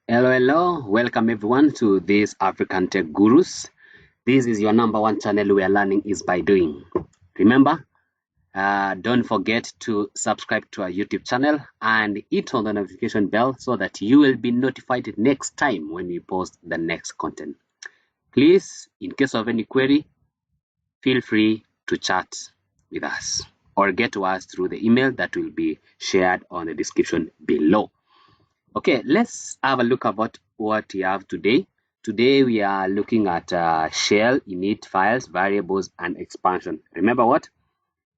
Hello, welcome everyone to this African Tech Gurus. This is your number one channel where learning is by doing. Remember, don't forget to subscribe to our YouTube channel and hit on the notification bell so that you will be notified next time when we post the next content. Please, in case of any query, feel free to chat with us or get to us through the email that will be shared on the description below. Okay, let's have a look about what we have today. Today we are looking at shell, init files, variables, and expansion. Remember what?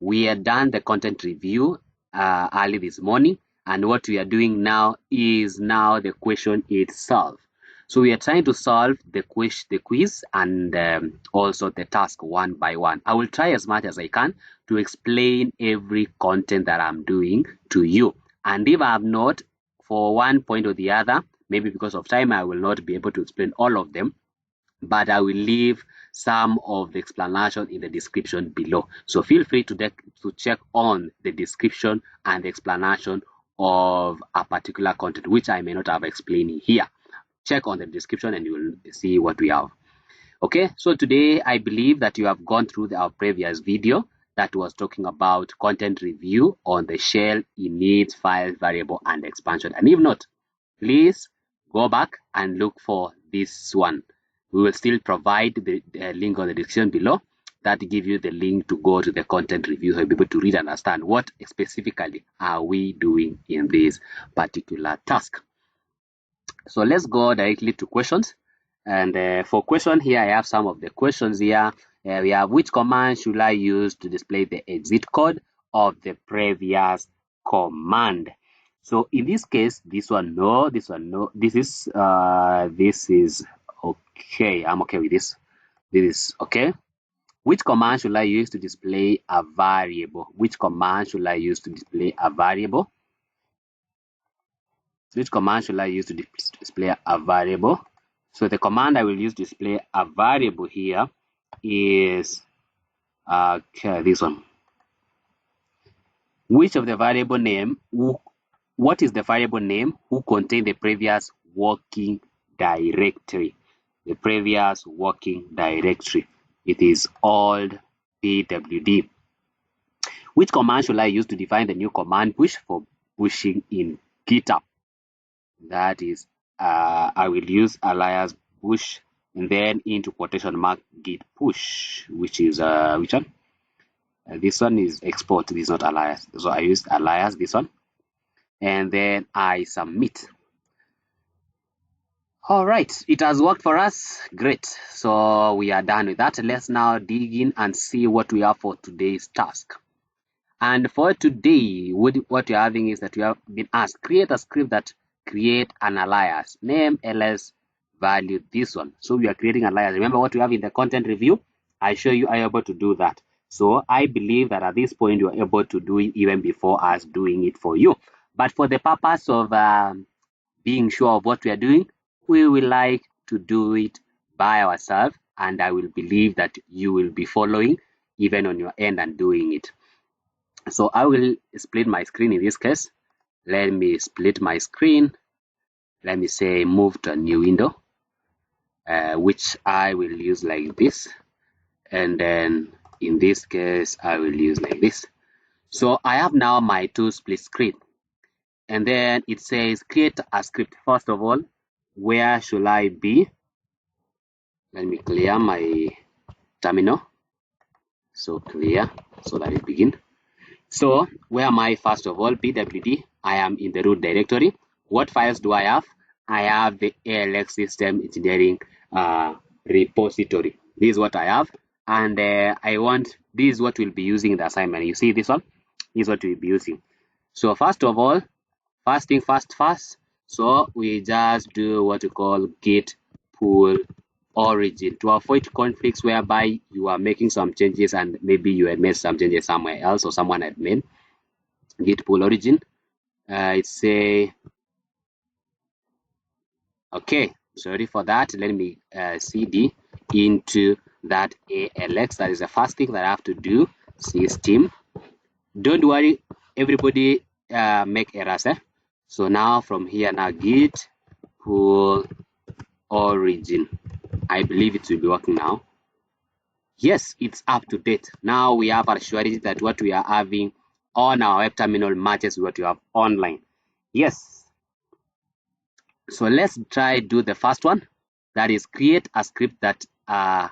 We had done the content review early this morning, and what we are doing now is the question itself. So we are trying to solve the quiz and also the task one by one. I will try as much as I can to explain every content that I'm doing to you. And if I have not, for one point or the other, maybe because of time, I will not be able to explain all of them, but I will leave some of the explanation in the description below. So feel free to check on the description and the explanation of a particular content, which I may not have explained here. Check on the description and you will see what we have. Okay, so today I believe that you have gone through our previous video that was talking about content review on the shell, init, file, variable, and expansion. And if not, please go back and look for this one. We will still provide the link on the description below that give you the link to go to the content review so you'll be able to read and understand what specifically are we doing in this particular task. So let's go directly to questions. And for question here, I have some of the questions here. We have, which command should I use to display the exit code of the previous command? So in this case, this one no, this one no. This is okay. I'm okay with this. This is okay. Which command should I use to display a variable? Which command should I use to display a variable? Which command should I use to display a variable? So the command I will use to display a variable here is this one. Which of the variable name? What is the variable name who contain the previous working directory? The previous working directory. It is old pwd. Which command should I use to define the new command push for pushing in GitHub? That is, I will use alias push and then into quotation mark git push, which is which one? This one is export. This is not alias, so I used alias this one, and then I submit. All right, it has worked for us. Great. So we are done with that. Let's now dig in and see what we have for today's task. And for today, what we're having is that we have been asked, create a script that create an alias, name, ls, value, this one. So we are creating an alias. Remember what we have in the content review? I show you are able to do that. So I believe that at this point you are able to do it even before us doing it for you. But for the purpose of being sure of what we are doing, we will like to do it by ourselves, and I will believe that you will be following even on your end and doing it. So I will split my screen in this case. Let me split my screen. Let me say move to a new window, which I will use like this. And then in this case, I will use like this. So I have now my two split screen. And then it says create a script. First of all, where should I be? Let me clear my terminal. So clear so that it begin. So where am I? First of all, pwd, I am in the root directory. What files do I have? I have the ALX system engineering repository. This is what I have, and this is what we'll be using in the assignment. You see this one? This is what we'll be using. So first of all, first thing first. So we just do what we call git pull origin to avoid conflicts whereby you are making some changes and maybe you had made some changes somewhere else or someone had made. Git pull origin. It's a okay. Sorry for that. Let me cd into that ALX. That is the first thing that I have to do. System. Don't worry, everybody make errors. So now from here now git full origin. I believe it will be working now. Yes, it's up to date. Now we have a surety that what we are having on our web terminal matches what you have online. Yes. So let's try do the first one. That is create a script that an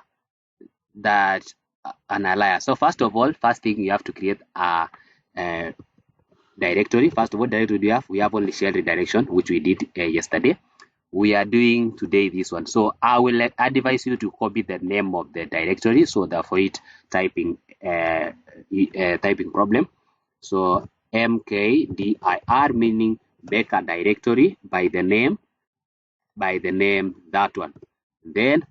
alias. So first of all, first thing you have to create a directory. First of all, directory we have only shell redirection, which we did yesterday. We are doing today this one. So I will advise you to copy the name of the directory, so therefore it typing problem. So mkdir meaning make a directory by the name that one. Then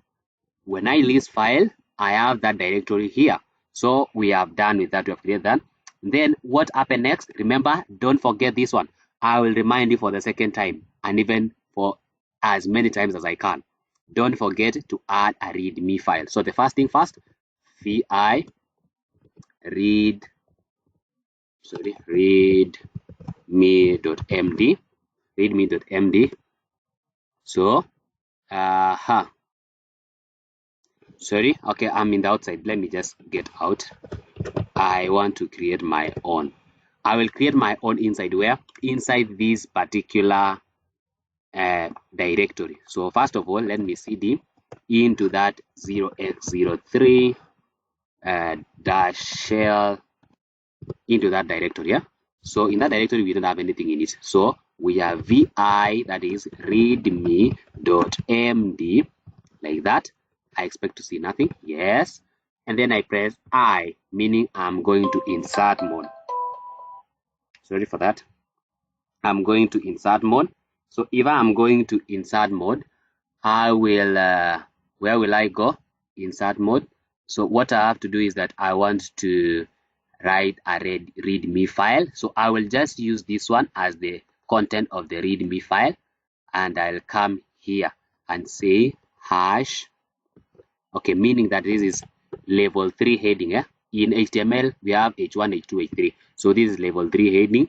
when I list file, I have that directory here. So we have done with that, we have created that. Then what happened next? Remember, don't forget this one. I will remind you for the second time, and even for as many times as I can. Don't forget to add a readme file. So the first thing first, vi readme.md. So sorry, okay, I'm in the outside. Let me just get out. I want to create my own. I will create my own inside where? Inside this particular directory. So first of all, let me cd into that 0x03 dash shell into that directory. Yeah. So in that directory we don't have anything in it. So we have vi, that is readme.md, like that. I expect to see nothing. Yes. And then I press I, meaning I'm going to insert mode. Sorry for that. I'm going to insert mode. So if I'm going to insert mode, I will where will I go? Insert mode. So what I have to do is that I want to write a readme file. So I will just use this one as the content of the readme file, and I'll come here and say hash. Okay, meaning that this is level 3 heading. In HTML we have h1, h2, h3. So this is level 3 heading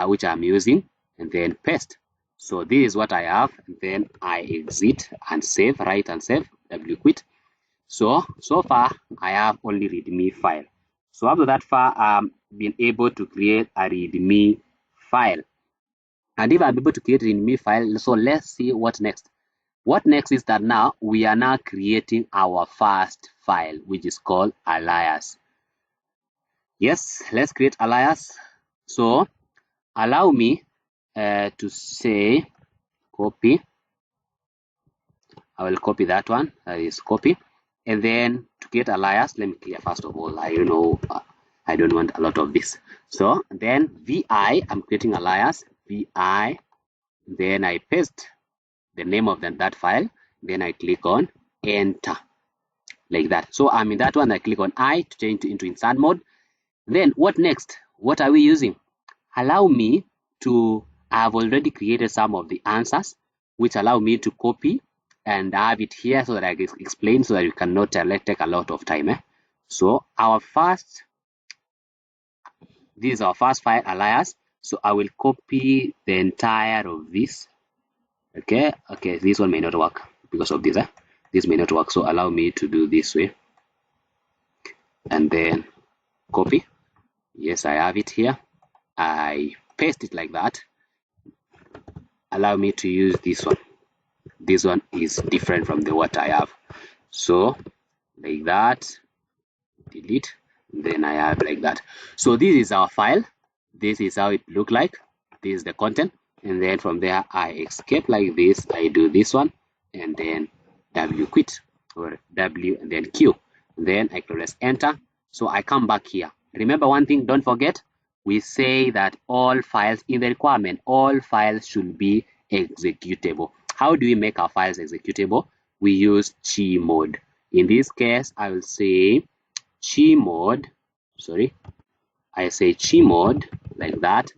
which I'm using, and then paste. So this is what I have, and then I exit and save, write and save, quit. So far I have only readme file. So after that far I've been able to create a readme file. And if I'm able to create a readme file, so let's see what next. What next is that now we are now creating our first file, which is called alias. Yes, let's create alias. So allow me to say copy. I will copy that one. That is copy. And then to create alias, let me clear first of all. I don't know. I don't want a lot of this. So then vi, I'm creating alias vi. Then I paste the name of that file. Then I click on enter, like that. So I'm in that one. I click on I to change into insert mode. Then what next? What are we using? Allow me to, I've already created some of the answers, which allow me to copy and have it here so that I can explain, so that you cannot take a lot of time. So this is our first file alias. So I will copy the entire of this. Okay, this one may not work because of this. This may not work, so allow me to do this way, and then copy. Yes, I have it here. I paste it like that. Allow me to use this one. This one is different from the what I have. So like that, delete, then I have like that. So this is our file. This is how it look like. This is the content, and then from there I escape like this. I do this one, and then W quit, or W and then Q. Then I press enter. So I come back here. Remember one thing, don't forget, we say that all files in the requirement, all files should be executable. How do we make our files executable? We use chmod. In this case, I will say chmod, I say chmod like that,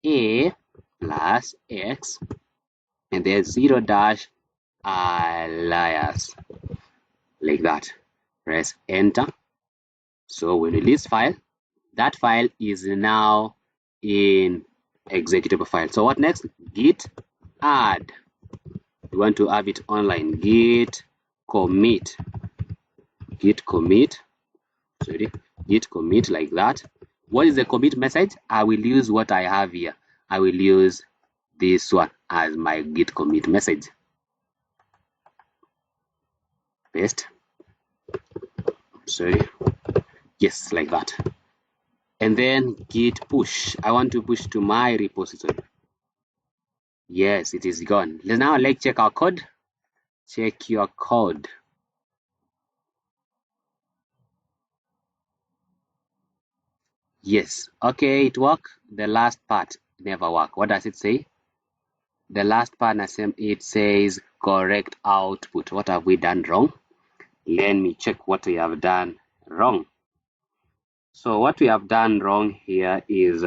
a plus x, and then 0 dash alias, like that. Press enter. So when we list file, that file is now in executable file. So what next? Git add We want to have it online. Git commit like that. What is the commit message? I will use what I have here. I will use this one as my git commit message. Paste. Sorry. Yes, like that. And then git push. I want to push to my repository. Yes, it is gone. Now let's check our code. Check your code. Yes, okay, it worked. The last part never worked. What does it say? The last part, it says correct output. What have we done wrong? Let me check what we have done wrong. So what we have done wrong here is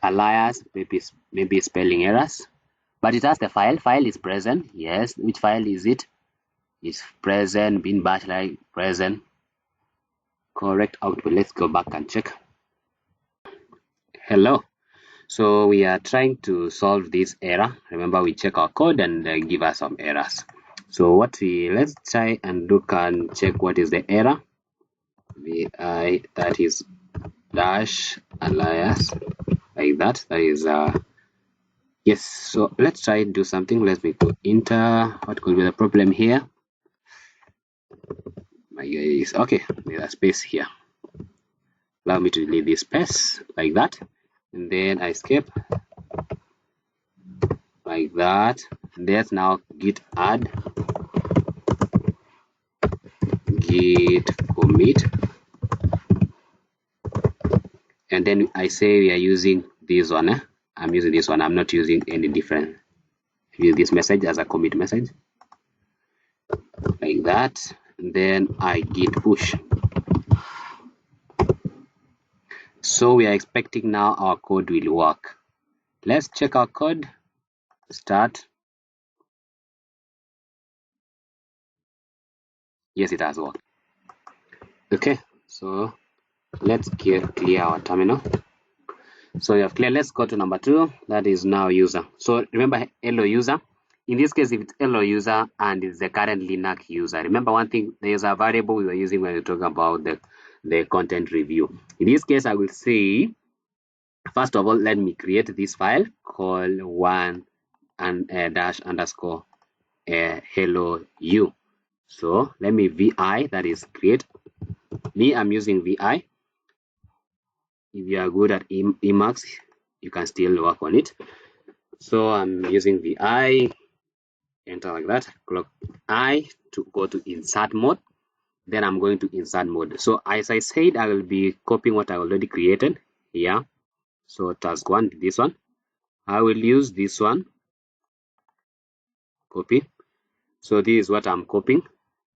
alias, maybe spelling errors. But it has the file. File is present. Yes, which file is it? It's present, bin bashrc present. Correct output. Let's go back and check. Hello. So we are trying to solve this error. Remember, we check our code and give us some errors. So let's try and look and check what is the error. Vi, that is dash alias, like that. That is yes. So let's try and do something. Let me go enter. What could be the problem here? My guys, okay, there's a space here. Allow me to leave this space like that, and then I escape like that. And there's now git add, git commit, and then I say we are using this one. I'm using this one. I'm not using any different. Use this message as a commit message like that, and then I git push. So we are expecting now our code will work. Let's check our code. Start. Yes, it has worked. Okay, so let's clear our terminal. So we have clear. Let's go to number 2. That is now user. So remember hello user. In this case, if it's hello user and it's the current Linux user, remember one thing, there's a variable we were using when we talk about the content review. In this case, I will say, first of all, let me create this file called one and dash underscore hello u. So let me vi, that is create. Me, I'm using vi. If you are good at Emacs, you can still work on it. So I'm using vi, enter like that, clock I to go to insert mode. Then I'm going to insert mode. So as I said, I will be copying what I already created here. So task 1, this one. I will use this one, copy. So this is what I'm copying,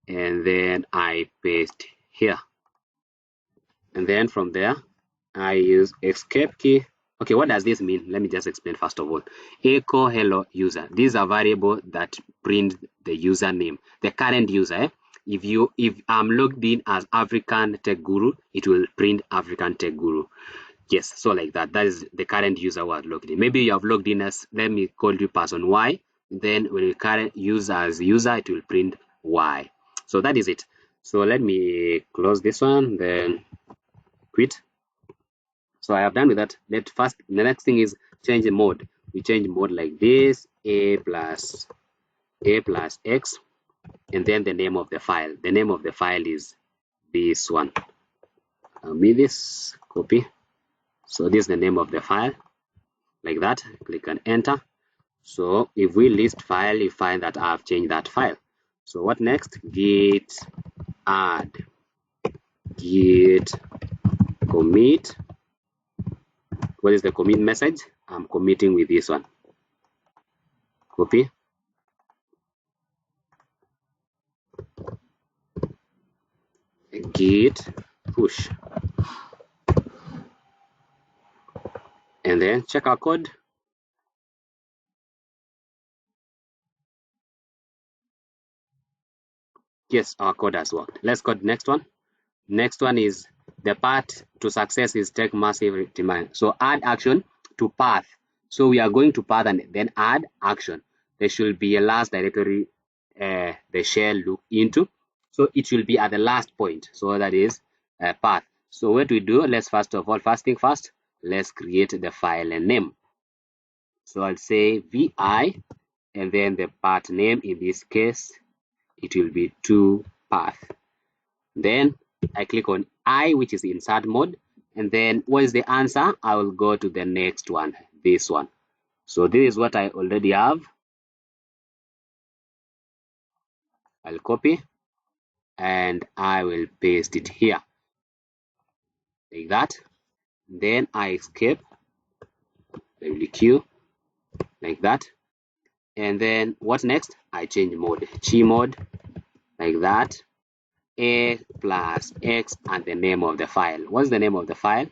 and then I paste here. And then from there, I use escape key. Okay, what does this mean? Let me just explain first of all. Echo hello user. This is a variable that prints the username, the current user. If I'm logged in as African Tech Guru, it will print African Tech Guru. Yes, so like that. That is the current user who are logged in. Maybe you have logged in as, let me call you person Y. Then when you current user as user, it will print Y. So that is it. So let me close this one, then quit. So I have done with that. The next thing is change the mode. We change mode like this, a plus x, and then the name of the file. The name of the file is this one. This copy. So this is the name of the file, like that. Click and enter. So if we list file, you find that I've changed that file. So what next? Git add, git commit. What is the commit message? I'm committing with this one. Copy. Git push. And then check our code. Yes, our code has worked. Let's go to the next one. Next one is the path to success is take massive demand. So add action to path. So we are going to path and then add action. there should be a last directory the shell look into. So it should be at the last point. So that is path. So what we do, let's first thing first, let's create the file name. So I'll say vi, and then the path name, in this case it will be 2path. Then I click on I, which is insert mode, and then what is the answer? I will go to the next one, this one. So this is what I already have. I'll copy and I will paste it here like that. Then I escape, WQ, like that. And then what next? I change mode, chmod, like that. A plus X and the name of the file. What's the name of the file?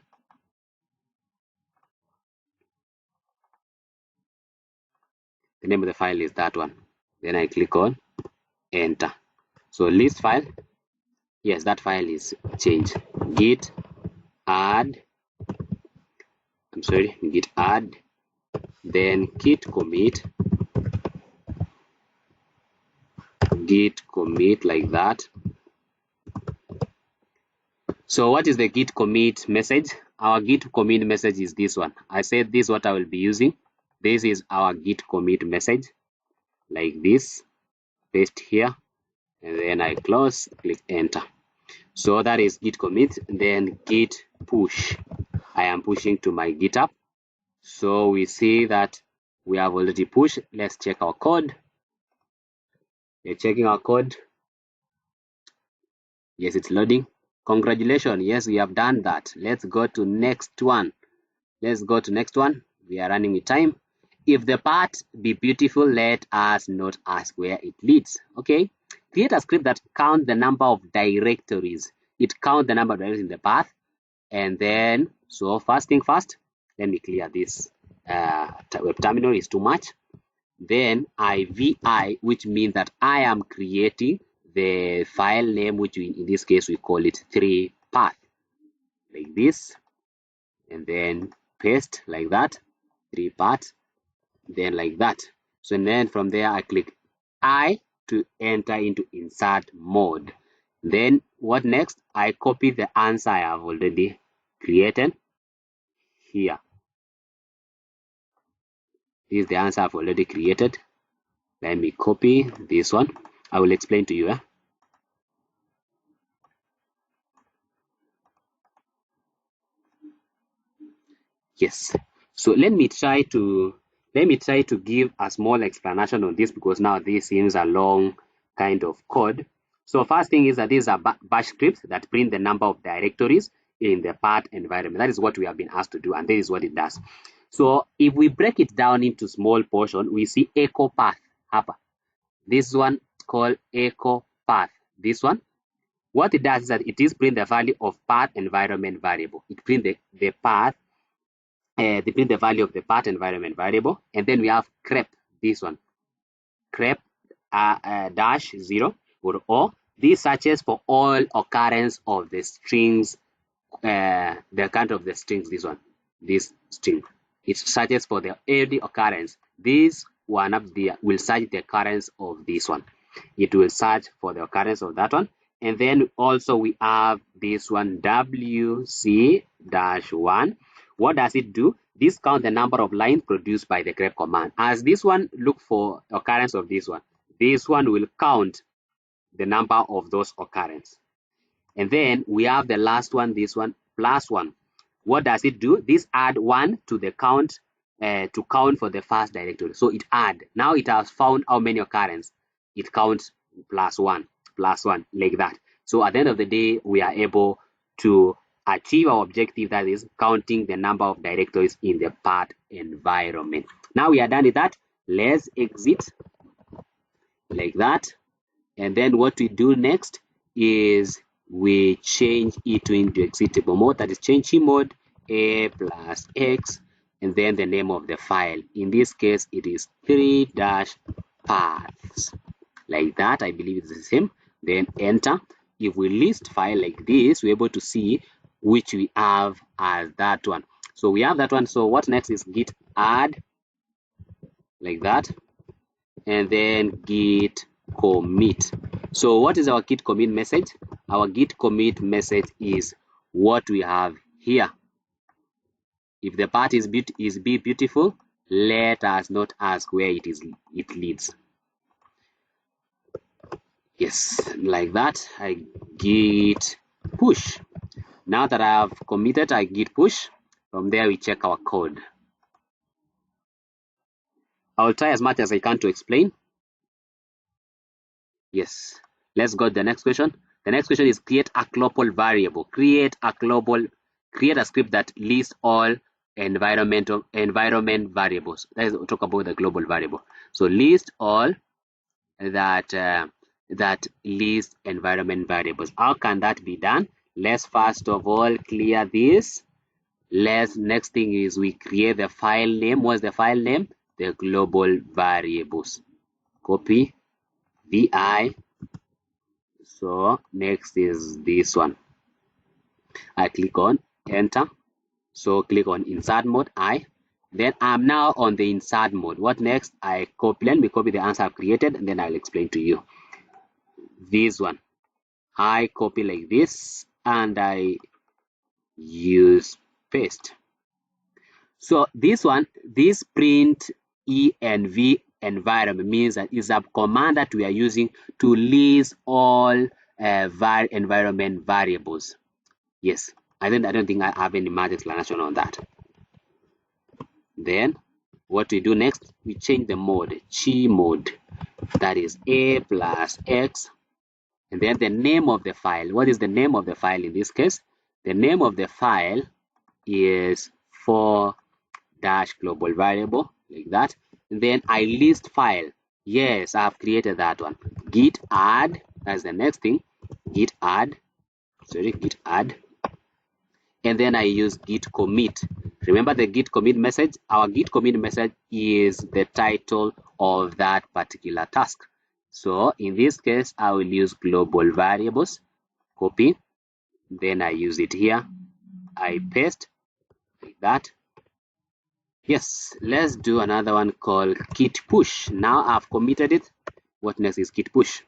The name of the file is that one. Then I click on enter. So list file, yes, that file is changed. Git add, git add, then git commit like that. So what is the git commit message? Our git commit message is this one. I said this is what I will be using. This is our git commit message, like this. Paste here, and then I close, click enter. So that is git commit. Then git push, I am pushing to my GitHub. So we see that we have already pushed. Let's check our code. We're checking our code. Yes, it's loading. Congratulations, yes, we have done that. Let's go to next one. Let's go to next one. We are running with time. If the path be beautiful, let us not ask where it leads. Okay, create a script that count the number of directories. It count the number of directories in the path. And then, so first thing first, let me clear this web terminal, is too much. Then IVI, which means that I am creating the file name, which in this case we call it 3path, like this, and then paste like that, 3path, then like that. So and then from there I click I to enter into insert mode. Then what next? I copy the answer I have already created here. This is the answer I've already created. Let me copy this one. I will explain to you. Yes. So let me try to give a small explanation on this, because now this seems a long kind of code. So first thing is that these are bash scripts that print the number of directories in the path environment. That is what we have been asked to do, and this is what it does. So if we break it down into small portion, we see echo path hapa. This one called echo path. This one, what it does is that it is print the value of path environment variable. It print the path, they print the value of the path environment variable. And then we have crep, this one, crep dash 0 or O. This searches for all occurrence of the strings, the count of the strings, this one, this string. It searches for the every occurrence. This one up there will search the occurrence of this one. It will search for the occurrence of that one. And then also we have this one, wc-1. What does it do? This count the number of lines produced by the grep command. As this one look for occurrence of this one will count the number of those occurrences. And then we have the last one, this one, +1. What does it do? This add 1 to the count, to count for the first directory. So it add. Now it has found how many occurrences. It counts +1, like that. So at the end of the day, we are able to achieve our objective, that is counting the number of directories in the path environment. Now we are done with that. Let's exit like that. And then what we do next is we change it into executable mode, that is change mode a plus x, and then the name of the file. In this case, it is 3-paths, like that. I believe it's the same. Then enter. If we list file like this, we're able to see which we have as that one. So we have that one. So what next is git add, like that. and then git commit. So what is our git commit message? Our git commit message is what we have here. If the path is beautiful, let us not ask where it leads. Yes, like that. I git push. Now that I have committed, I git push. From there, we check our code. I'll try as much as I can to explain. Yes. Let's go to the next question. The next question is create a global variable. Create a script that lists all environment variables. That is, we'll talk about the global variable. So list all that list environment variables. How can that be done? Let's first of all clear this. Next thing is we create the file name. What's the file name? The global variables. Copy vi. So next is this one. I click on enter. So click on insert mode. Then I'm now on the insert mode. What next? Let me copy the answer I've created, and then I'll explain to you. This one, I copy like this, and I use paste. So this one, this print env environment means that is a command that we are using to list all environment variables. Yes, I don't think I have any much explanation on that. Then what we do next, we change the mode, chi mode, that is a plus x, and then the name of the file. What is the name of the file in this case? The name of the file is for-global variable, like that. And then I list file. Yes, I have created that one. Git add, that's the next thing. Git add. And then I use git commit. Remember the git commit message? Our git commit message is the title of that particular task. So in this case, I will use global variables, copy, then I use it here, I paste, like that. Yes, let's do another one called git push. Now I've committed it. What next is git push.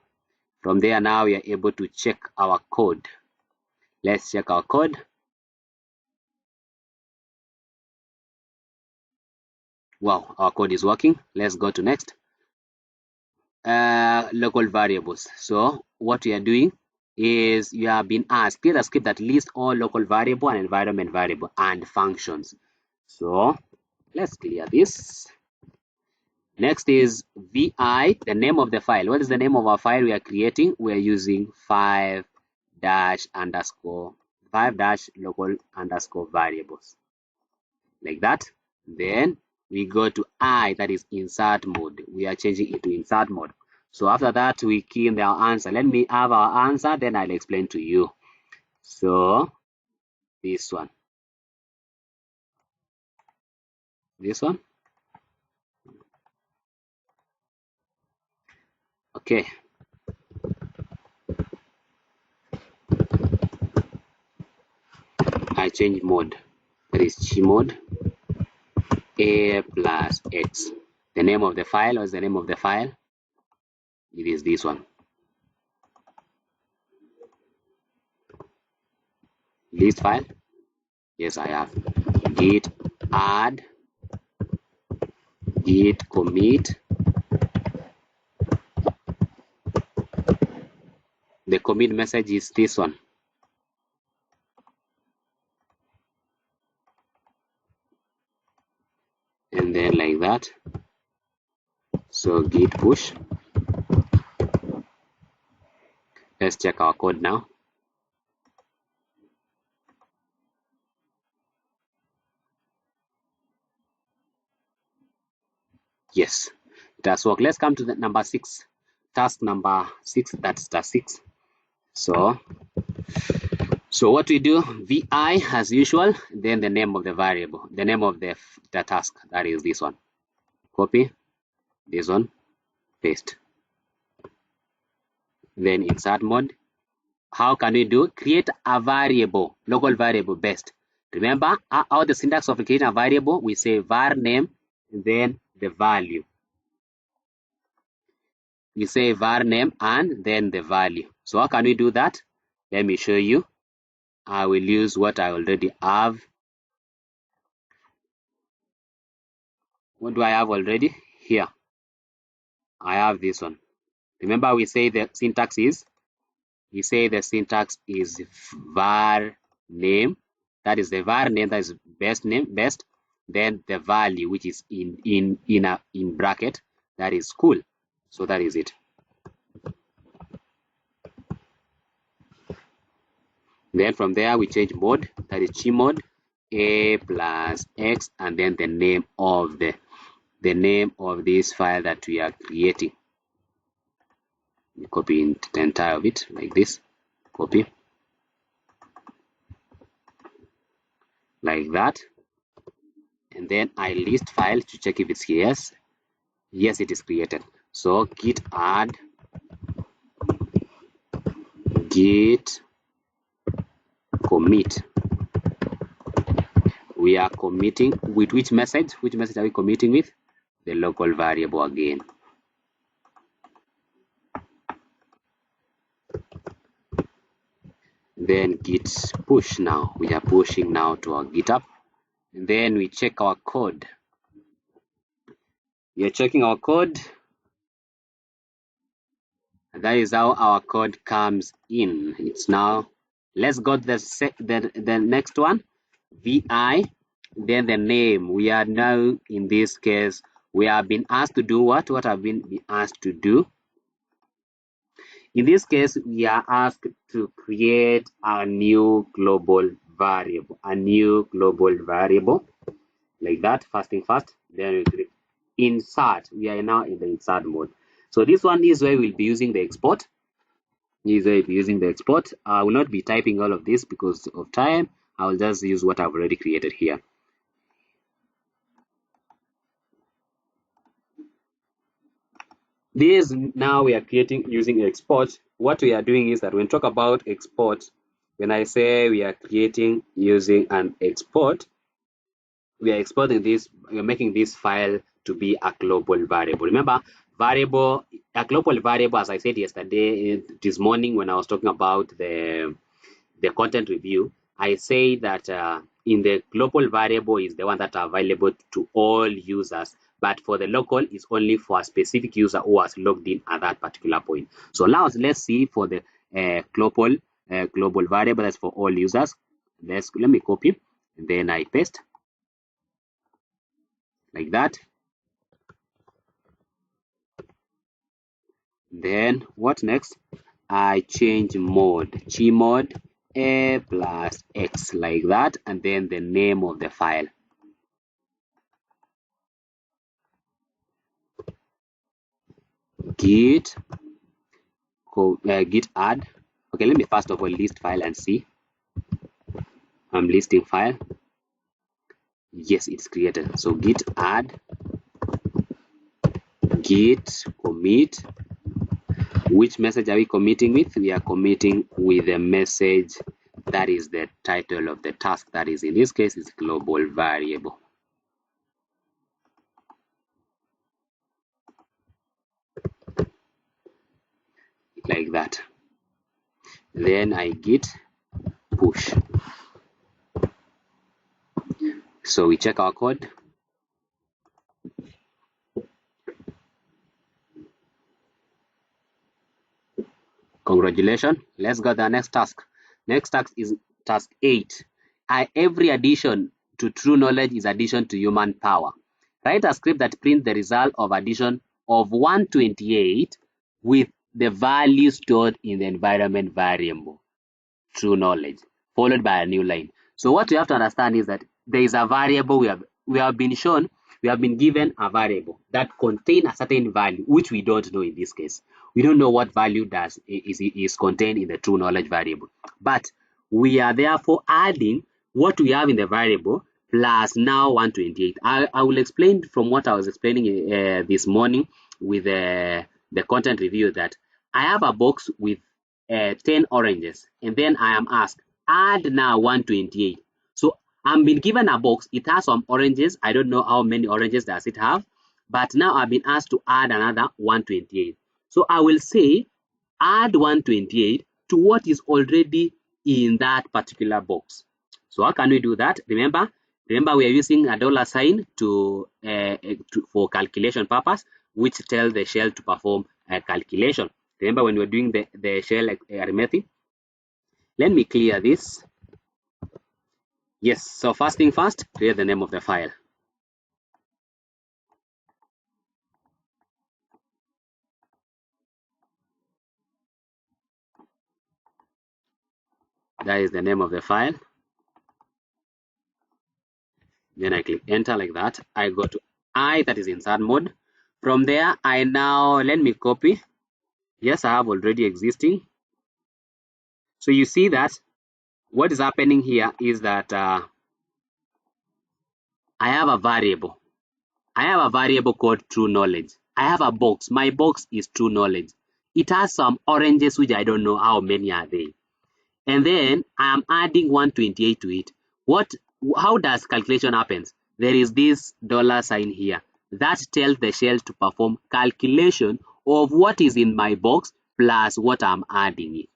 From there, now we are able to check our code. Let's check our code. Wow, our code is working. Let's go to next. Local variables. So what we are doing is you have been asked, create a script that lists all local variable and environment variable and functions. So let's clear this. Next is vi, the name of the file. What is the name of our file we are creating? We are using 5 local underscore variables, like that. Then we go to that is insert mode. We are changing it to insert mode. So after that, we key in our answer. Let me have our answer, then I'll explain to you. So this one. Okay. I change mode. That is chi mode. A plus x. The name of the file, or is the name of the file? It is this one. List file. Yes, I have. Git add, git commit. The commit message is this one. And then like that. So git push. Let's check our code now. Yes, it has worked. Let's come to the number 6. Task number 6, that's task 6. So what we do, vi as usual, then the name of the variable, the name of the task, that is this one. Copy, this one, paste. Then insert mode. How can we do? Create a variable, local variable best. Remember how the syntax of creating a variable, we say var name, and then the value. You say var name and then the value. So how can we do that? Let me show you. I will use what I already have. What do I have already? Here, I have this one. Remember we say the syntax is, var name. That is the var name, that is best. Then the value, which is in bracket, that is school. So that is it. Then from there we change mode, that is chmod, a plus x, and then the name of this file that we are creating. We copy the entire of it like this. Copy like that, and then I list file to check if it's here. Yes, it is created. So git add git commit. We are committing with which message? Which message are we committing with? The local variable again. Then git push. Now we are pushing now to our GitHub, and then we check our code. We are checking our code. That is how our code comes in. It's now. Let's go to the next one. Vi, then the name. We are now in this case. We have been asked to do what? What have been asked to do? In this case, we are asked to create a new global variable. Like that. First thing first. Then we click insert. We are now in the insert mode. So this one is where we'll be using the export. I will not be typing all of this because of time. I will just use what I've already created here. This now we are creating using export. What we are doing is that when we talk about export, when I say we are creating using an export, we are exporting this, we are making this file to be a global variable. Remember, a global variable, as I said yesterday, this morning when I was talking about the content review, I say that in the global variable is the one that are available to all users, but for the local is only for a specific user who has logged in at that particular point. So now let's see for the global variable that's for all users. Let me copy, and then I paste like that. Then what next? I change mode, chmod a plus x like that, and then the name of the file. Git add. Okay, let me first of all list file and see. I'm listing file. Yes, it's created. So git add git commit. Which message are we committing with? We are committing with the message that is the title of the task. That is, in this case, is global variable. Like that. Then I git push. So we check our code. Congratulations. Let's go to the next task. Next task is task 8. Every addition to true knowledge is addition to human power. Write a script that prints the result of addition of 128 with the value stored in the environment variable, true knowledge, followed by a new line. So what you have to understand is that there is a variable we have been given a variable that contains a certain value, which we don't know in this case. We don't know what value is contained in the true knowledge variable. But we are therefore adding what we have in the variable plus now 128. I will explain from what I was explaining this morning with the content review that I have a box with 10 oranges, and then I am asked, add now 128. So I'm been given a box, it has some oranges. I don't know how many oranges does it have, but now I've been asked to add another 128. So I will say add 128 to what is already in that particular box. So how can we do that? Remember we are using a dollar sign for calculation purpose, which tells the shell to perform a calculation. Remember when we're doing the shell arithmetic? Let me clear this. Yes, so first thing first, create the name of the file. That is the name of the file. Then I click enter like that. I go to I, that is insert mode. From there, I now, let me copy. Yes, I have already existing. So you see that what is happening here is that I have a variable. I have a variable called true knowledge. I have a box. My box is true knowledge. It has some oranges, which I don't know how many are they. And then I'm adding 128 to it. How does calculation happens? There is this dollar sign here that tells the shell to perform calculation of what is in my box plus what I'm adding it.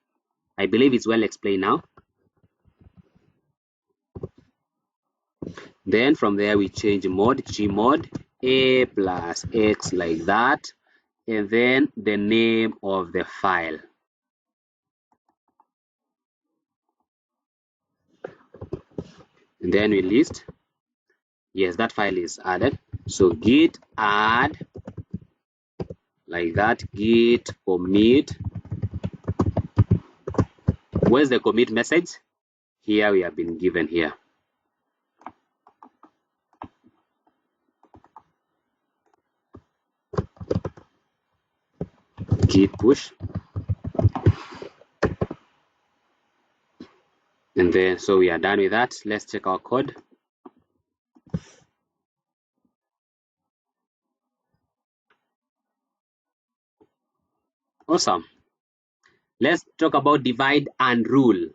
I believe it's well explained now. Then from there we change mode, gmod, a plus x like that, and then the name of the file. And then we list. Yes, that file is added. So git add like that, git commit. Where's the commit message? Here we have been given here. Git push. And then, so we are done with that. Let's check our code. Awesome. Let's talk about divide and rule.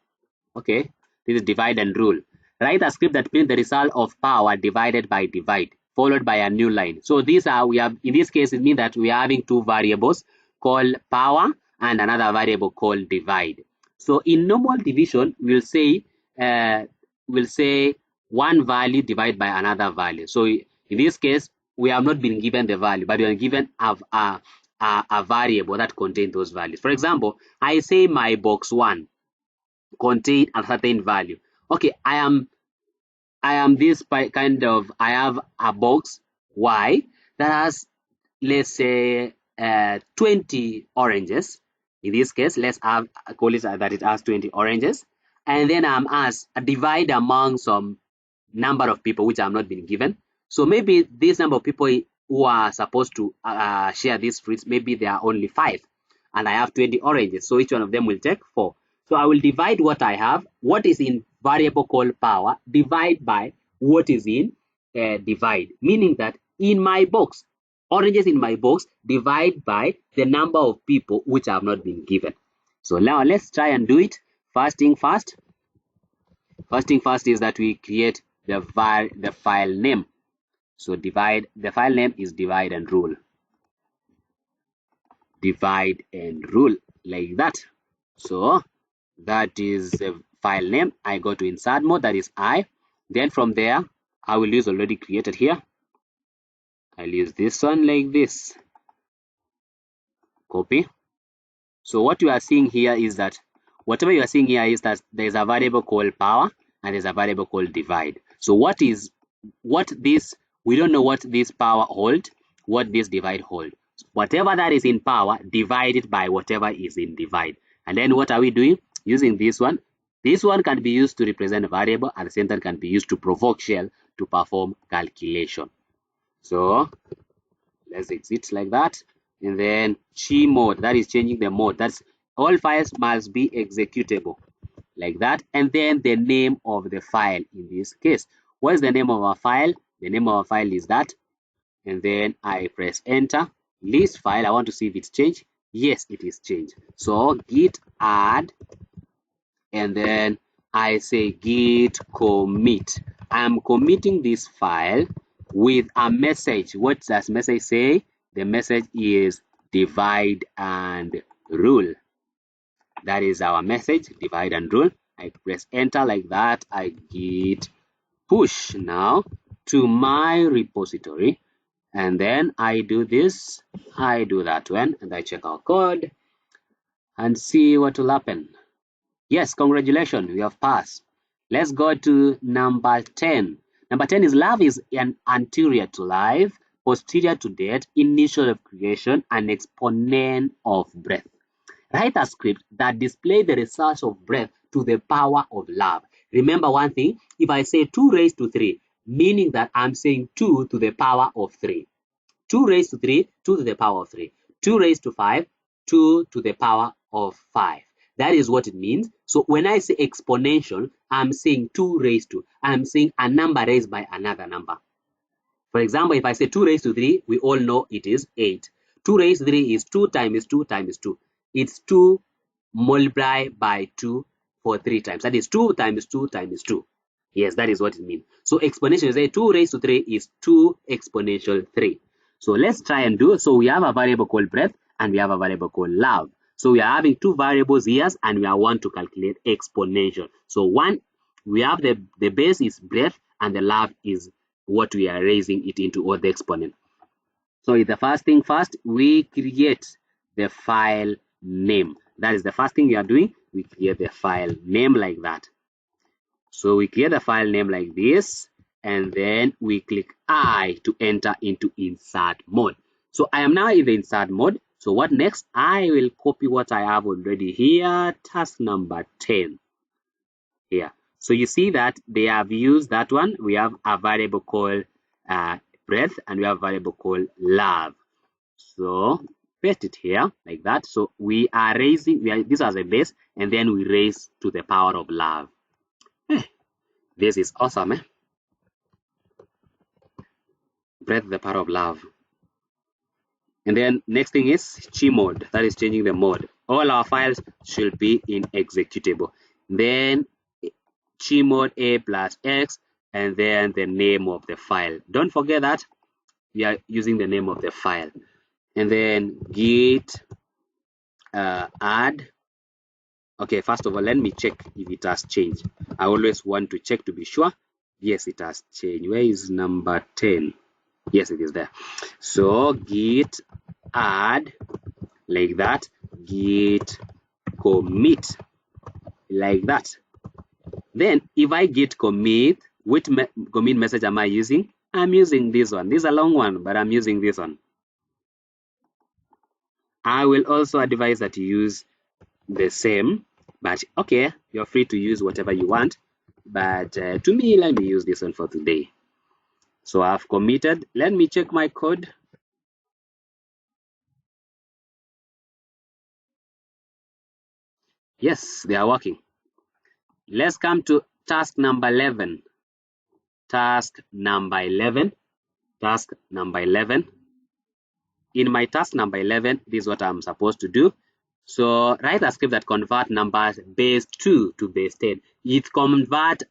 Okay, this is divide and rule. Write a script that prints the result of power divided by divide, followed by a new line. So these are, we have, in this case, it means that we are having two variables called power and another variable called divide. So in normal division, we'll say one value divided by another value. So in this case, we have not been given the value, but we are given a variable that contains those values. For example, I say my box 1 contain a certain value. Okay, I am this kind of, I have a box Y that has, let's say, 20 oranges. In this case, let's call it that it has 20 oranges. And then I'm asked a divide among some number of people which have not been given. So maybe this number of people who are supposed to share these fruits, maybe there are only 5. And I have 20 oranges. So each one of them will take 4. So I will divide what I have, what is in variable called power, divide by what is in divide, meaning that in my box, oranges in my box, divide by the number of people which have not been given. So now let's try and do it. First thing first is that we create the file name. So the file name is divide and rule. Divide and rule like that. So that is the file name. I go to insert mode, that is I. Then from there, I will use already created here. I'll use this one like this. Copy. So what you are seeing here is that whatever you are seeing here is that there is a variable called power and there's a variable called divide. So we don't know what this power hold, what this divide hold. Whatever that is in power, divide it by whatever is in divide. And then what are we doing? Using this one. This one can be used to represent a variable, and the same time can be used to provoke shell to perform calculation. So let's exit like that. And then gmod, that is changing the mode. That's all files must be executable like that. And then the name of the file in this case. What is the name of our file? The name of our file is that. And then I press enter. List file, I want to see if it's changed. Yes, it is changed. So git add, and then I say git commit. I'm committing this file with a message. What does message say? The message is divide and rule. That is our message, divide and rule. I press enter like that. I git push now to my repository, and then I do this, I do that one, and I check our code and see what will happen. Yes, congratulations, we have passed. Let's go to number 10. Number 10 is love is an anterior to life, posterior to death, initial of creation, and exponent of breath. Write a script that displays the result of breath to the power of love. Remember one thing, if I say 2 raised to 3, meaning that I'm saying 2 to the power of 3. 2 raised to 3, 2 to the power of 3. 2 raised to 5, 2 to the power of 5. That is what it means. So when I say exponential, I'm saying 2 raised to. I'm saying a number raised by another number. For example, if I say 2 raised to 3, we all know it is 8. 2 raised to 3 is 2 times 2 times 2. It's 2 multiplied by 2 for 3 times. That is 2 times 2 times 2. Yes, that is what it means. So exponential, say 2 raised to 3 is 2 exponential 3. So let's try and do it. So we have a variable called breadth and we have a variable called love. So we are having two variables here and we are want to calculate exponential. So one, we have the base is breadth and the love is what we are raising it into, or the exponent. So the first thing first, we create the file name. That is the first thing we are doing. We create the file name like that. So we create the file name like this, and then we click I to enter into insert mode. So I am now in the insert mode. So what next? I will copy what I have already here, task number 10 here. So you see that they have used that one. We have a variable called breadth and we have a variable called love. So paste it here like that. So we are raising, this as a base, and then we raise to the power of love. This is awesome, eh? Breadth the power of love. And then next thing is chi mode, that is changing the mode. All our files should be in executable. Then chi mode a plus x, and then the name of the file. Don't forget that we are using the name of the file. And then git add. Okay, first of all, let me check if it has changed. I always want to check to be sure. Yes, it has changed. Where is number 10? Yes, it is there. So git add like that, git commit like that. Then if I git commit, which commit message am I using? I'm using this one. This is a long one, but I'm using this one. I will also advise that you use the same, but okay, you're free to use whatever you want. But to me, let me use this one for today. So I've committed. Let me check my code. Yes, they are working. Let's come to task number 11. Task number 11. Task number 11. In my task number 11, this is what I'm supposed to do. So write a script that convert numbers base 2 to base 10. It convert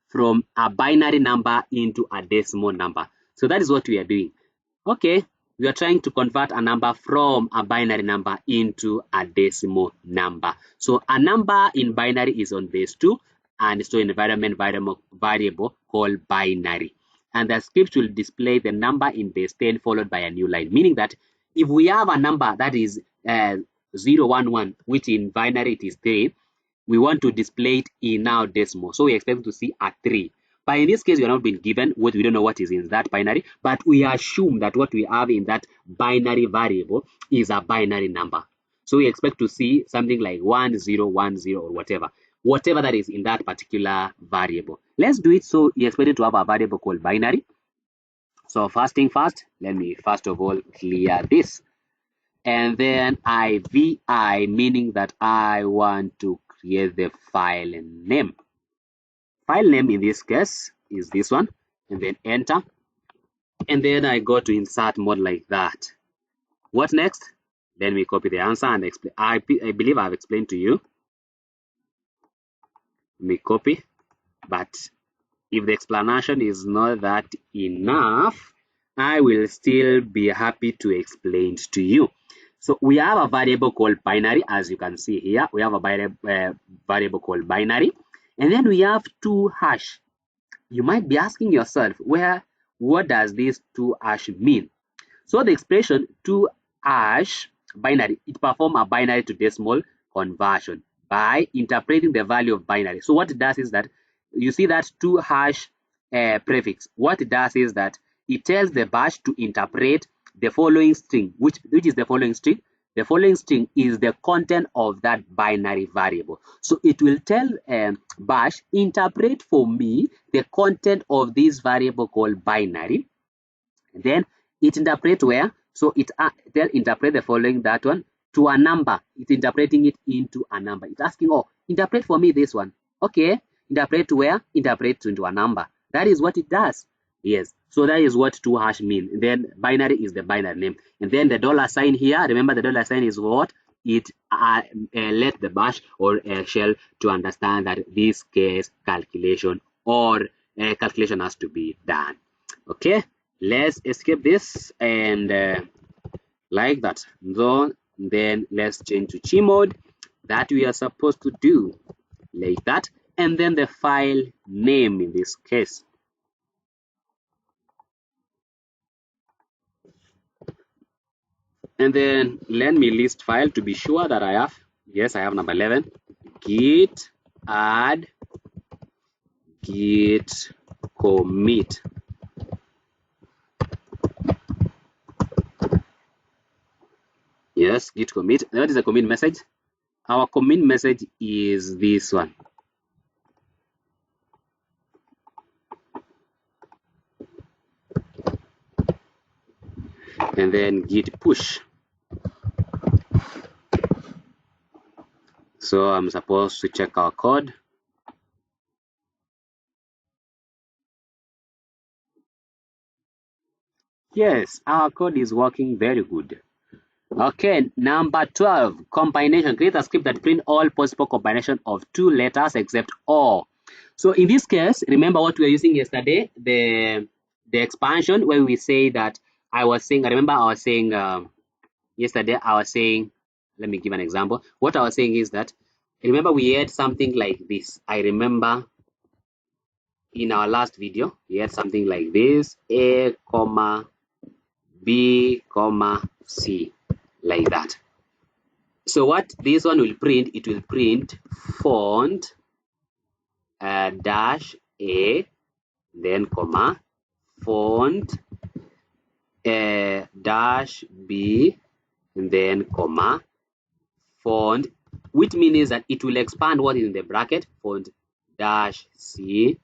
from a binary number into a decimal number. So that is what we are doing. Okay, we are trying to convert a number from a binary number into a decimal number. So a number in binary is on base 2 and so environment variable called binary. And the script will display the number in base 10 followed by a new line, meaning that if we have a number that is 011, which in binary it is 3, we want to display it in our decimal. So we expect to see a 3. But in this case, we are not being given what we don't know what is in that binary, but we assume that what we have in that binary variable is a binary number. So we expect to see something like 1010 or whatever that is in that particular variable. Let's do it. So we expect to have a variable called binary. So first thing first, let me first of all clear this. And then IVI, meaning that I want to create the file name. File name in this case is this one, and then enter. And then I go to insert mode like that. What next? Then we copy the answer and explain. I believe I've explained to you. We copy, but if the explanation is not that enough, I will still be happy to explain to you. So we have a variable called binary, as you can see here. We have a variable called binary, and then we have two hash. You might be asking yourself, what does this two hash mean? So the expression two hash binary, it performs a binary to decimal conversion by interpreting the value of binary. So what it does is that you see that two hash prefix. What it does is that it tells the bash to interpret the following string. Which is the following string? The following string is the content of that binary variable. So it will tell bash, interpret for me the content of this variable called binary. Then it interpret where? So it then interpret the following, that one, to a number. It's interpreting it into a number. It's asking, oh, interpret for me this one. Okay, interpret to where? Interpret into a number. That is what it does. Yes, so that is what two hash mean. And then binary is the binary name. And then the dollar sign here, remember the dollar sign is what? It let the bash or shell to understand that this case calculation or calculation has to be done. Okay, let's escape this and like that. Then let's change to G mode. That we are supposed to do like that, and then the file name in this case. And then let me list file to be sure that I have. Yes, I have number 11. Git add git commit. Yes, git commit. What is the commit message? Our commit message is this one. And then git push. So I'm supposed to check our code. Yes, our code is working very good. Okay, number 12, combination. Create a script that print all possible combination of two letters except or. So in this case, remember what we were using yesterday, the expansion where we say that I was saying yesterday, I was saying, let me give an example. What I was saying is that, remember we had something like this. I remember in our last video, we had something like this, A, comma, B, comma, C, like that. So what this one will print, it will print font dash A, then comma, font dash B, and then comma, font, which means that it will expand what is in the bracket, font dash C,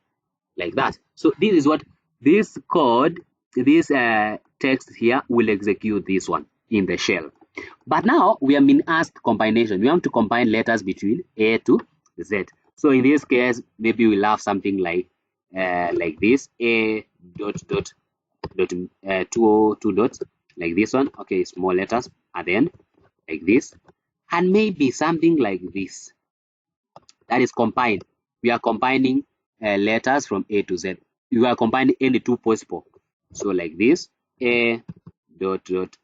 like that. So this is what this code, this text here will execute this one in the shell. But now we are being asked combination. We want to combine letters between A to Z. So in this case, maybe we'll have something like this, A dot dot dot two dots, like this one. Okay, small letters, and then like this, and maybe something like this. That is combined. We are combining letters from A to Z. We are combining any two possible. So like this, A dot dot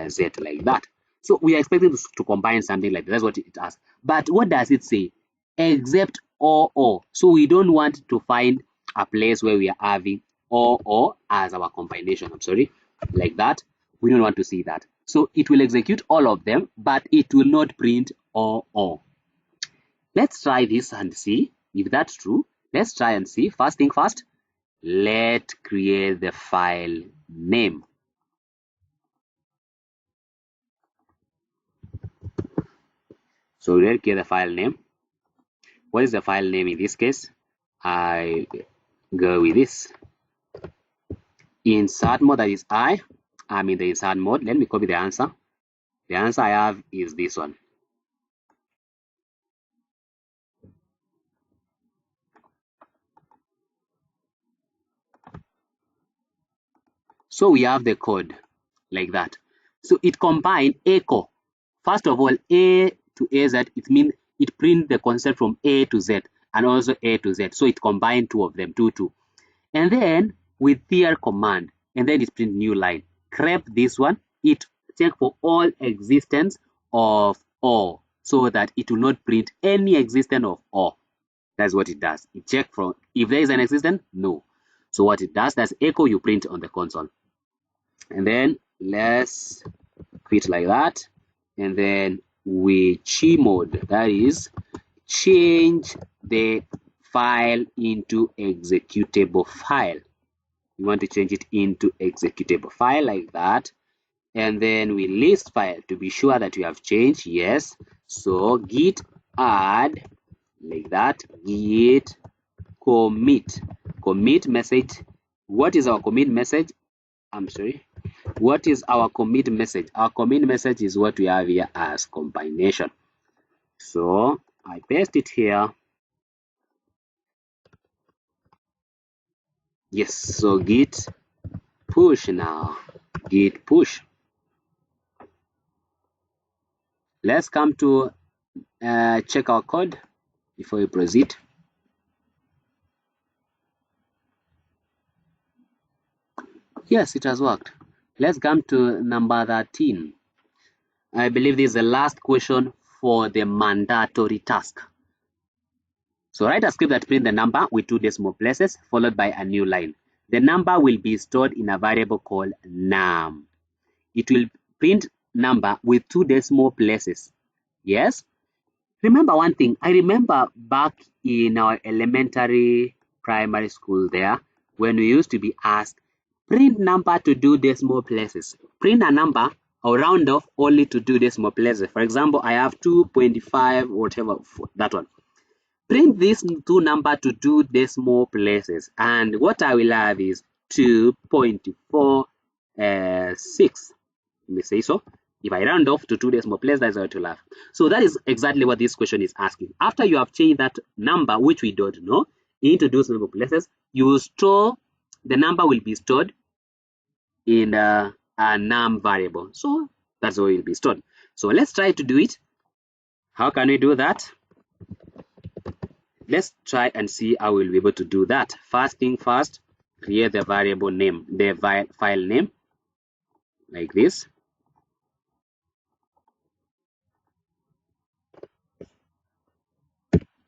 Z, like that. So we are expecting to combine something like that. That's what it asks. But what does it say? Except or. So we don't want to find a place where we are having or as our combination. I'm sorry, like that. We don't want to see that. So it will execute all of them, but it will not print or. Let's try this and see if that's true. Let's try and see. First thing first, let's create the file name. So let's create the file name. What is the file name in this case? I go with this. Insert mode, that is I'm in the insert mode. Let me copy the answer. The answer I have is this one. So we have the code like that. So it combined echo. First of all, A to AZ, it means it print the concept from A to Z and also A to Z. So it combined two of them, two. And then with clear command, and then it print new line. Grep this one, it check for all existence of O, so that it will not print any existence of O. That's what it does. It check for if there is an existence, no. So what it does, that's echo you print on the console. And then let's quit like that. And then we chmod, that is change the file into executable file. You want to change it into executable file like that. And then we list file to be sure that you have changed. Yes. So git add like that, git commit message. What is our commit message? I'm sorry. What is our commit message? Our commit message is what we have here as combination. So I paste it here. Yes, so git push now. Git push. Let's come to check our code before we proceed. Yes, it has worked. Let's come to number 13. I believe this is the last question for the mandatory task. So write a script that prints the number with 2 decimal places followed by a new line. The number will be stored in a variable called num. It will print number with 2 decimal places. Yes? Remember one thing. I remember back in our elementary primary school there, when we used to be asked, print number to 2 decimal places. Print a number or round off only to 2 decimal places. For example, I have 2.5, whatever, that one. Print these 2 number to 2 decimal places, and what I will have is 2.46. Let me say so. If I round off to 2 decimal places, that's what we'll have. So that is exactly what this question is asking. After you have changed that number, which we don't know, into those decimal places, you will store, the number will be stored in a num variable. So that's where it will be stored. So let's try to do it. How can we do that? Let's try and see how we'll be able to do that. First thing first, create the variable name, the file name, like this.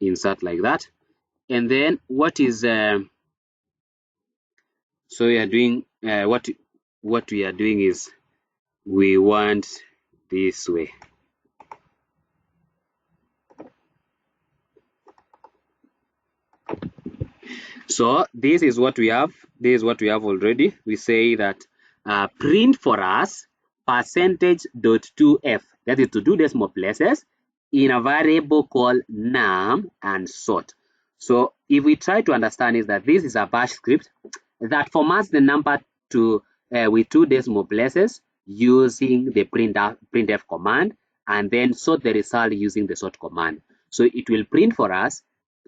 Insert like that. And then what is so we are doing what we are doing is we want this way. So this is what we have. This is what we have already. We say that print for us %.2f, that is to 2 decimal places, in a variable called num and sort. So if we try to understand is that this is a bash script that formats the number to with 2 decimal places using the printf command, and then sort the result using the sort command. So it will print for us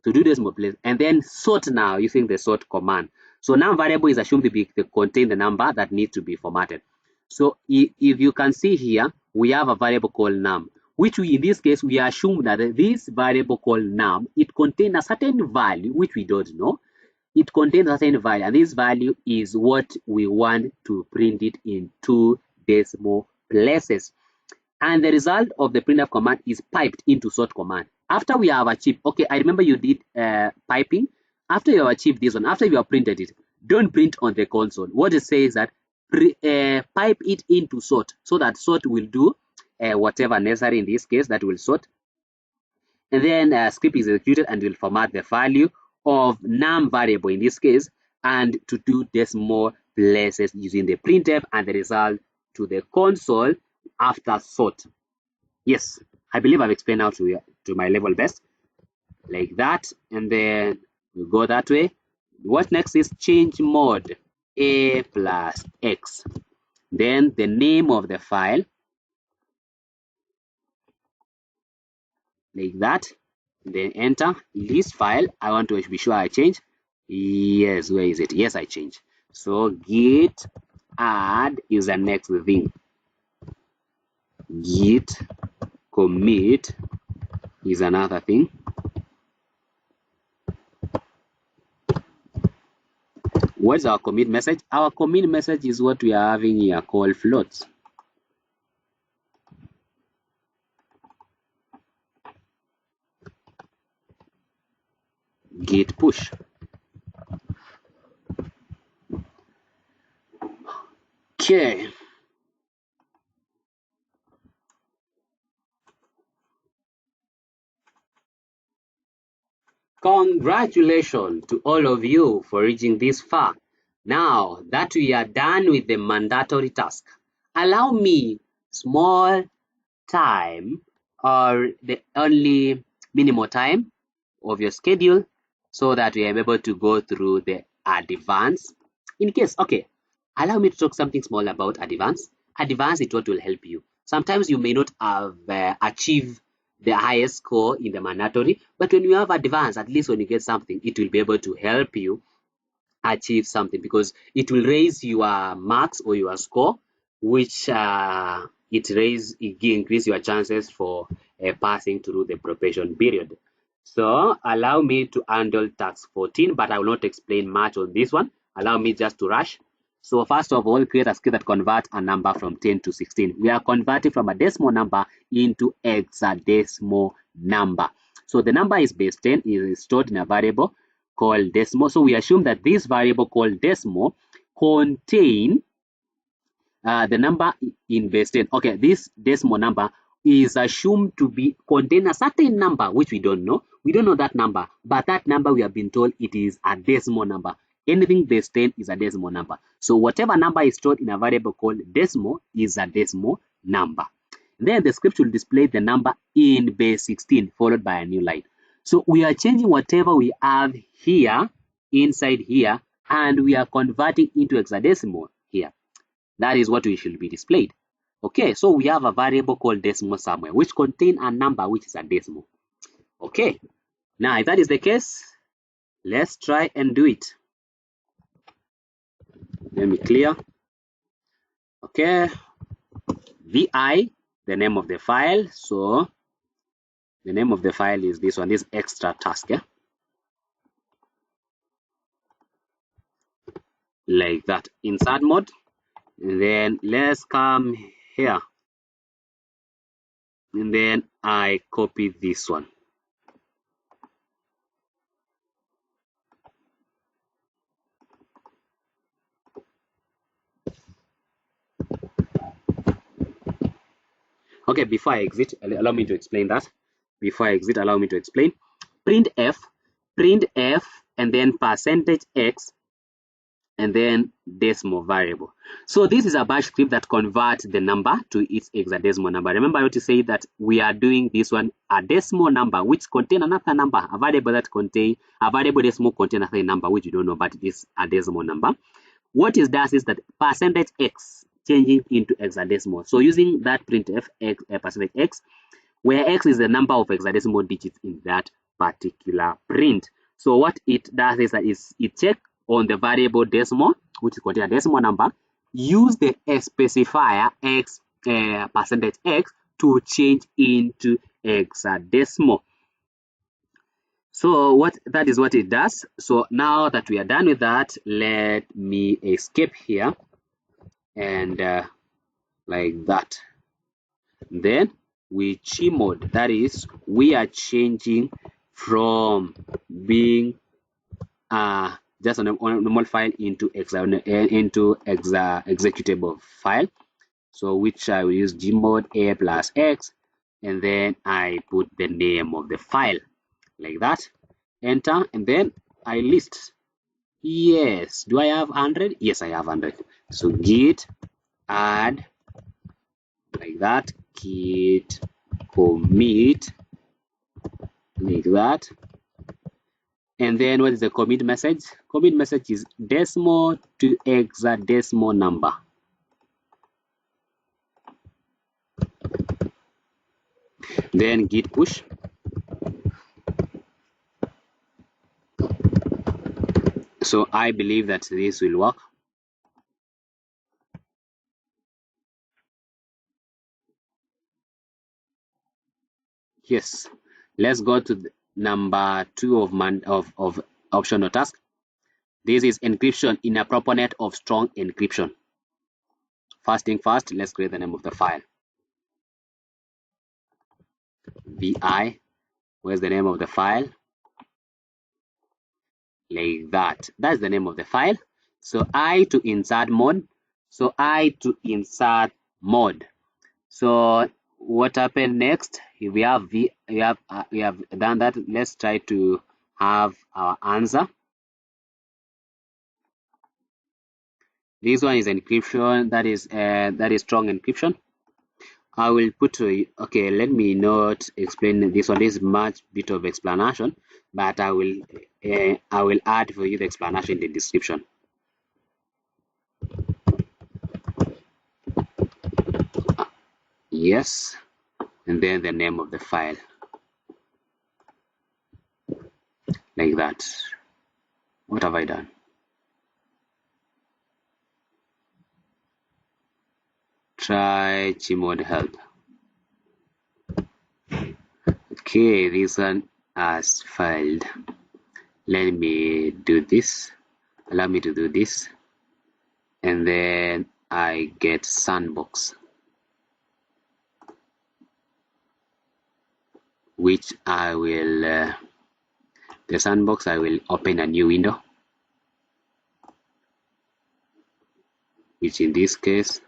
to do decimal place and then sort now using the sort command. So num variable is assumed to contain the number that needs to be formatted. So if you can see here, we have a variable called num, which we, in this case, we assume that this variable called num, it contains a certain value, which we don't know. It contains a certain value, and this value is what we want to print it in 2 decimal places. And the result of the printf command is piped into sort command. After we have achieved, okay, I remember you did piping. After you have achieved this one, after you have printed it, don't print on the console. What it says is that pipe it into sort, so that sort will do whatever necessary in this case that will sort. And then script is executed and will format the value of num variable in this case and to 2 decimal places using the printf and the result to the console after sort. Yes, I believe I've explained how to my level best, like that, and then we go that way. What next is change mode a plus x, then the name of the file, like that, then enter list file. I want to be sure I change. Yes, where is it? Yes, I change. So git add is the next thing. Git commit is another thing. What's our commit message? Our commit message is what we are having here called floats. Git push. Okay. Congratulations to all of you for reaching this far. Now that we are done with the mandatory task, allow me small time or the only minimal time of your schedule so that we are able to go through the advanced. In case, okay, allow me to talk something small about advanced. Advanced is what will help you. Sometimes you may not have achieved the highest score in the mandatory, but when you have advanced, at least when you get something, it will be able to help you achieve something because it will raise your marks or your score, which it increase your chances for passing through the probation period. So allow me to handle task 14, but I will not explain much on this one. Allow me just to rush. So first of all, create a script that convert a number from 10 to 16. We are converting from a decimal number into hexadecimal number. So the number is base 10 is stored in a variable called decimal. So we assume that this variable called decimal contain the number in base 10. Okay, this decimal number is assumed to be contain a certain number which we don't know. We don't know that number, but that number we have been told it is a decimal number. Anything base 10 is a decimal number. So whatever number is stored in a variable called decimal is a decimal number. Then the script will display the number in base 16 followed by a new line. So we are changing whatever we have here inside here and we are converting into hexadecimal here. That is what we should be displayed. Okay, so we have a variable called decimal somewhere which contain a number which is a decimal. Okay, now if that is the case, let's try and do it. Let me clear. Okay, vi, the name of the file. So the name of the file is this one, this extra task. Yeah? Like that, insert mode. And then let's come here. And then I copy this one. Okay, before I exit, allow me to explain that. Before I exit, allow me to explain. Printf, and then percentage x, and then decimal variable. So this is a bash script that converts the number to its hexadecimal number. Remember what you say that we are doing this one, a decimal number which contain another number, a variable that contain a variable decimal contain another number which you don't know, but it is a decimal number. What it does is that percentage x changing into hexadecimal. So using that printf x, percentage x, where x is the number of hexadecimal digits in that particular print. So what it does is that it checks on the variable decimal, which contains a decimal number, use the specifier x percentage x to change into hexadecimal. So that is what it does. So now that we are done with that, let me escape here and like that. Then we chmod, that is we are changing from being just a normal file into executable file. So which I will use gmod a plus x, and then I put the name of the file like that. Enter, and then I list. Yes, do I have 100? Yes, I have 100. So git add like that, git commit like that. And then what is the commit message? Commit message is decimal to hexadecimal number. Then git push. So I believe that this will work. Yes, let's go to number 2 of optional task. This is encryption in a proponent of strong encryption. First thing first, let's create the name of the file. vi, where's the name of the file? Like that. That's the name of the file. So I to insert mode. So what happened next? We have done that. Let's try to have our answer. This one is encryption. That is strong encryption. I will put okay. Let me not explain this one. This is much bit of explanation, but I will add for you the explanation in the description. Yes, and then the name of the file, like that. What have I done? Try Gmod help. Okay, this one has failed. Let me do this. Allow me to do this, and then I get sandbox, which I will the sandbox. I will open a new window, which in this case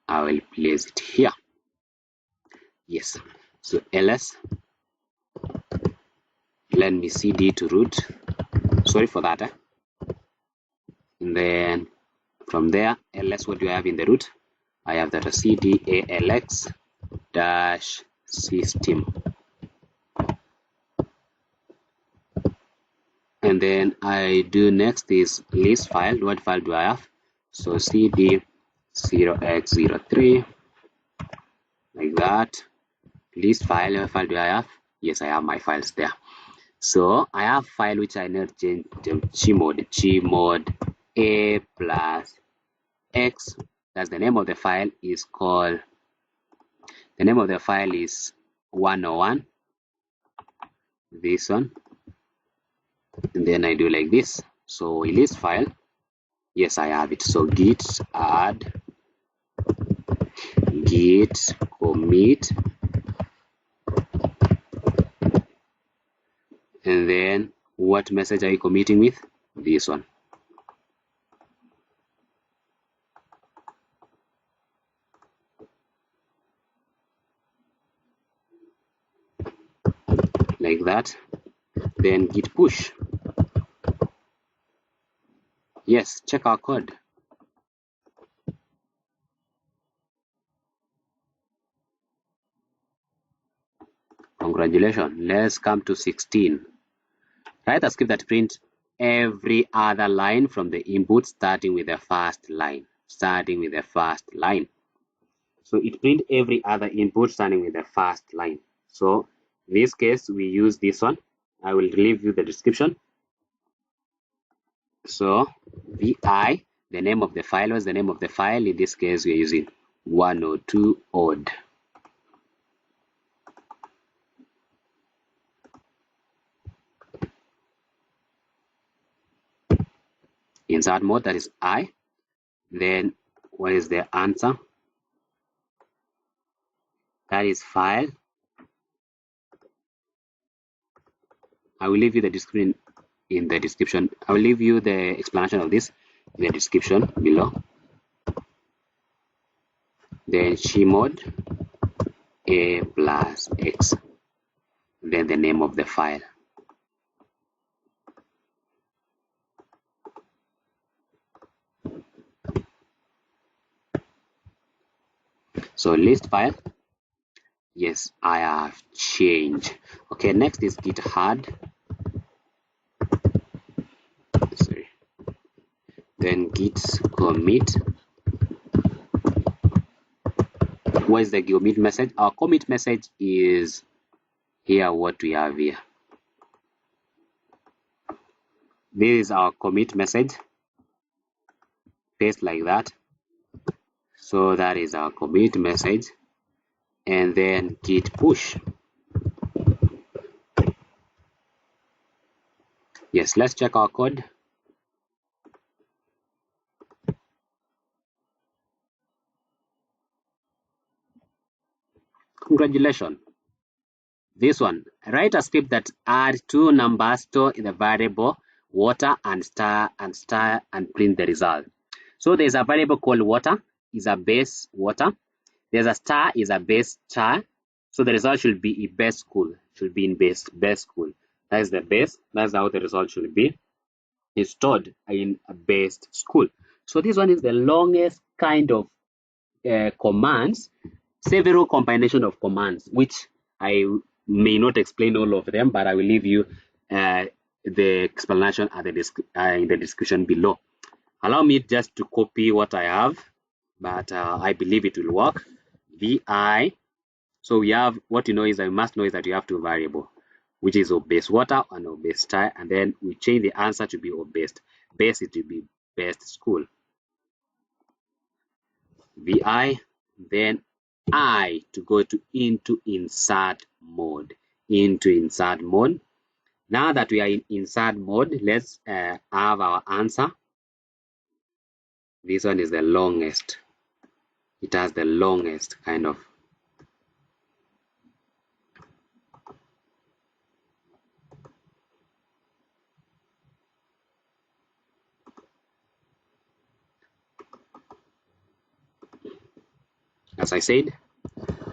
I will place it here. Yes. So ls, let me cd to root. Sorry for that. And then from there, ls, what do I have in the root? I have that cd alx dash system. And then I do next is list file. What file do I have? So cd 0x03, like that. List file. What file do I have? Yes, I have my files there. So I have file which I need to change gmod a plus x. That's the name of the file. Is called, the name of the file is 101. This one. And then I do like this. So list file. Yes, I have it. So git add, git commit, and then what message are you committing with? This one. Like that. Then git push. Yes, check our code. Congratulations. Let's come to 16. Write a script that prints every other line from the input starting with the first line. So it prints every other input starting with the first line. So in this case, we use this one. I will leave you the description. So vi, the name of the file was the name of the file. In this case, we are using 102 odd. Insert mode, that is I. Then what is the answer? That is file. I will leave you the description in the description. I will leave you the explanation of this in the description below. Then gmod a plus x. Then the name of the file. So list file. Yes, I have changed. Okay, next is git add. Sorry. Then git commit. What is the commit message? Our commit message is here. What we have here. This is our commit message. Paste like that. So that is our commit message. And then git push. Yes, let's check our code. Congratulations. This one, write a script that add two numbers, store in the variable water and star and print the result. So there's a variable called water, is a base water. There's a star, is a base star. So the result should be in base school, should be in base school. That is the base. That's how the result should be. It's stored in a base school. So this one is the longest kind of commands, several combination of commands, which I may not explain all of them, but I will leave you the explanation at in the description below. Allow me just to copy what I have, but I believe it will work. Vi. So we have, what you know is, I must know is that you have two variable, which is base water and base star, and then we change the answer to be base. Base it to be best school. Vi, then I to go to into insert mode. Now that we are in insert mode, let's have our answer. This one is the longest. It has the longest kind of. As I said,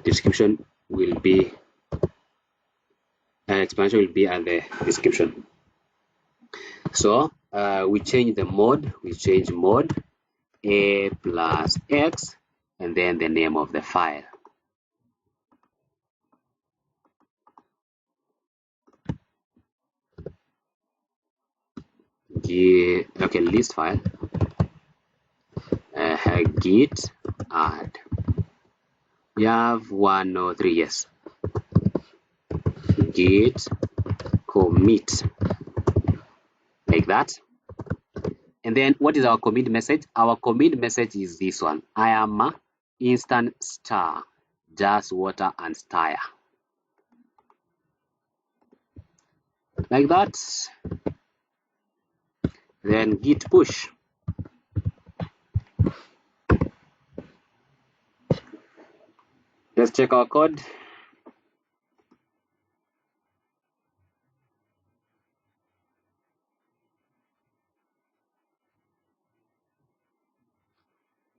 description will be, explanation will be at the description. So we change the mode, mode a plus x, and then the name of the file. Okay, list file, git add. We have 103, yes. Git commit, like that. And then what is our commit message? Our commit message is this one. I am a instant star, just water and star. Like that. Then git push. Let's check our code.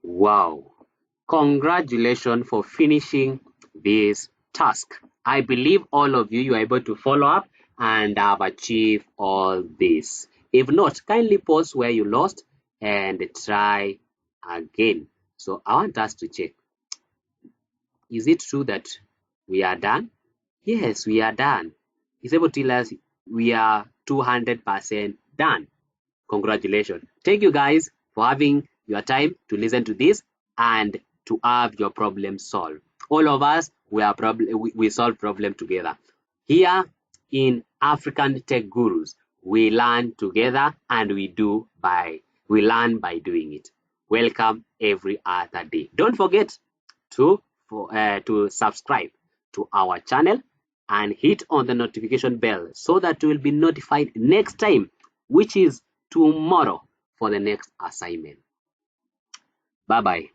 Wow. Congratulations for finishing this task. I believe all of you are able to follow up and have achieved all this. If not, kindly pause where you lost and try again. So I want us to check. Is it true that we are done? Yes, we are done. It's able to tell us we are 200% done. Congratulations. Thank you guys for having your time to listen to this and to have your problem solved. All of us, we solve problem together. Here in African Tech Gurus, we learn together and we learn by doing it. Welcome every other day. Don't forget to subscribe to our channel and hit on the notification bell so that you will be notified next time, which is tomorrow, for the next assignment. Bye bye.